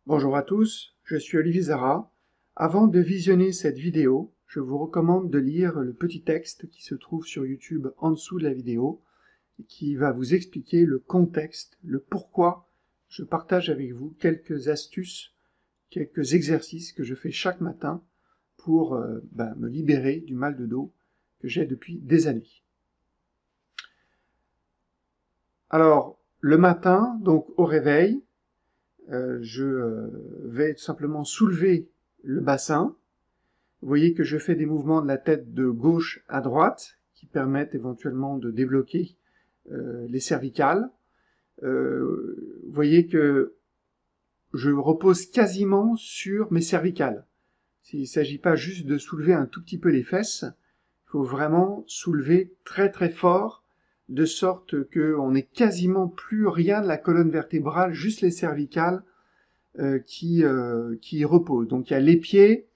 Bonjour à tous, je suis Olivier Zara. Avant de visionner cette vidéo, je vous recommande de lire le petit texte qui se trouve sur YouTube en dessous de la vidéo et qui va vous expliquer le contexte, le pourquoi je partage avec vous quelques astuces, quelques exercices que je fais chaque matin pour me libérer du mal de dos que j'ai depuis des années. Alors, le matin, donc au réveil, je vais tout simplement soulever le bassin. Vous voyez que je fais des mouvements de la tête de gauche à droite qui permettent éventuellement de débloquer les cervicales. Vous voyez que je repose quasiment sur mes cervicales. Il ne s'agit pas juste de soulever un tout petit peu les fesses, il faut vraiment soulever très très fort, de sorte qu'on n'ait quasiment plus rien de la colonne vertébrale, juste les cervicales qui reposent. Donc il y a les pieds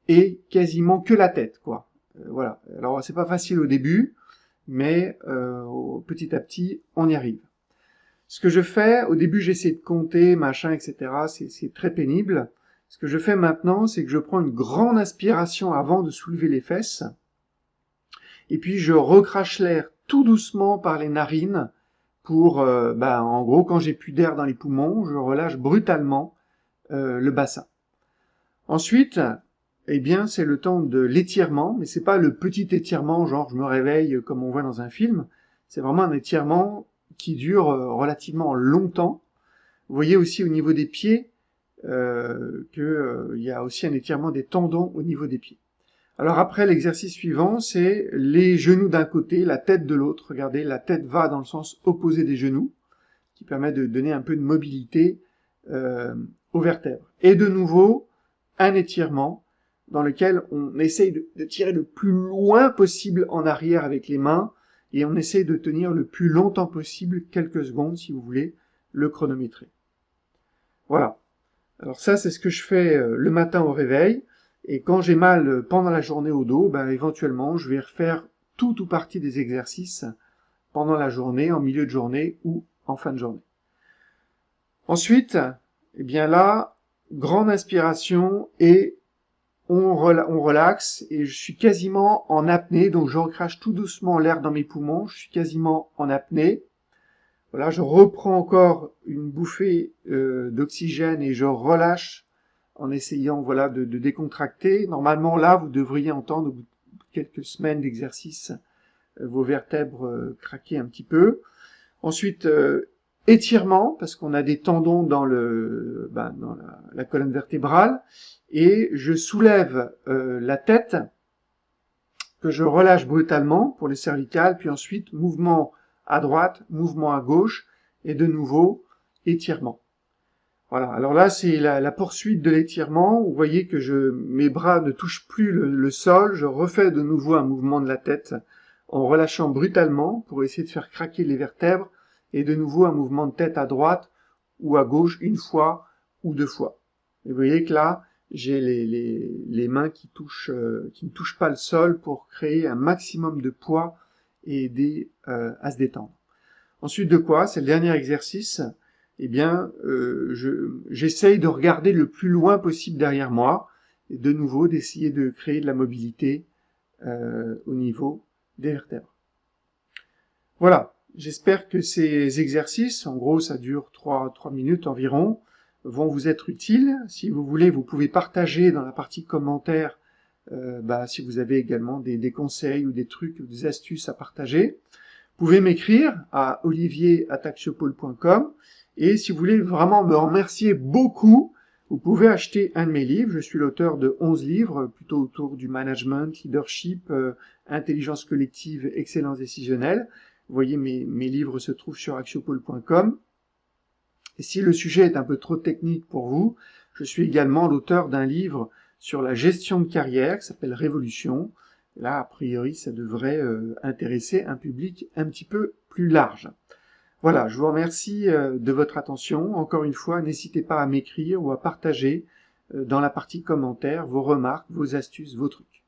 et quasiment que la tête, quoi. Voilà. Alors c'est pas facile au début, mais petit à petit on y arrive. Ce que je fais, au début j'essaie de compter, machin, etc. C'est très pénible. Ce que je fais maintenant, c'est que je prends une grande inspiration avant de soulever les fesses, et puis je recrache l'air tout doucement par les narines pour, en gros, quand j'ai plus d'air dans les poumons, je relâche brutalement le bassin. Ensuite, eh bien, c'est le temps de l'étirement, mais c'est pas le petit étirement, genre je me réveille comme on voit dans un film. C'est vraiment un étirement qui dure relativement longtemps. Vous voyez aussi au niveau des pieds qu'il y a aussi un étirement des tendons au niveau des pieds. Alors après, l'exercice suivant, c'est les genoux d'un côté, la tête de l'autre. Regardez, la tête va dans le sens opposé des genoux, qui permet de donner un peu de mobilité aux vertèbres. Et de nouveau, un étirement dans lequel on essaye de tirer le plus loin possible en arrière avec les mains et on essaye de tenir le plus longtemps possible, quelques secondes si vous voulez, le chronométrer. Voilà. Alors ça, c'est ce que je fais le matin au réveil. Et quand j'ai mal pendant la journée au dos, éventuellement, je vais refaire tout ou partie des exercices pendant la journée, en milieu de journée ou en fin de journée. Ensuite, eh bien là, grande inspiration et on relaxe et je suis quasiment en apnée, donc je recrache tout doucement l'air dans mes poumons, je suis quasiment en apnée. Voilà, je reprends encore une bouffée d'oxygène et je relâche en essayant de décontracter. Normalement là, vous devriez entendre au bout de quelques semaines d'exercice vos vertèbres craquer un petit peu. Ensuite, étirement, parce qu'on a des tendons dans la colonne vertébrale, et je soulève la tête, que je relâche brutalement pour les cervicales, puis ensuite mouvement à droite, mouvement à gauche, et de nouveau étirement. Voilà, alors là c'est la poursuite de l'étirement, vous voyez que mes bras ne touchent plus le sol, je refais de nouveau un mouvement de la tête en relâchant brutalement pour essayer de faire craquer les vertèbres, et de nouveau un mouvement de tête à droite ou à gauche une fois ou deux fois. Et vous voyez que là, j'ai les mains qui ne touchent pas le sol pour créer un maximum de poids et aider à se détendre. Ensuite de quoi, c'est le dernier exercice, eh bien, j'essaye de regarder le plus loin possible derrière moi, et de nouveau d'essayer de créer de la mobilité au niveau des vertèbres. Voilà, j'espère que ces exercices, en gros ça dure 3 minutes environ, vont vous être utiles. Si vous voulez, vous pouvez partager dans la partie commentaires si vous avez également des conseils ou des trucs ou des astuces à partager. Vous pouvez m'écrire à olivier@axiopole.com et si vous voulez vraiment me remercier beaucoup, vous pouvez acheter un de mes livres. Je suis l'auteur de 11 livres, plutôt autour du management, leadership, intelligence collective, excellence décisionnelle. Vous voyez, mes livres se trouvent sur axiopole.com. Et si le sujet est un peu trop technique pour vous, je suis également l'auteur d'un livre sur la gestion de carrière qui s'appelle Révolution. Là, a priori, ça devrait intéresser un public un petit peu plus large. Voilà, je vous remercie de votre attention. Encore une fois, n'hésitez pas à m'écrire ou à partager dans la partie commentaires vos remarques, vos astuces, vos trucs.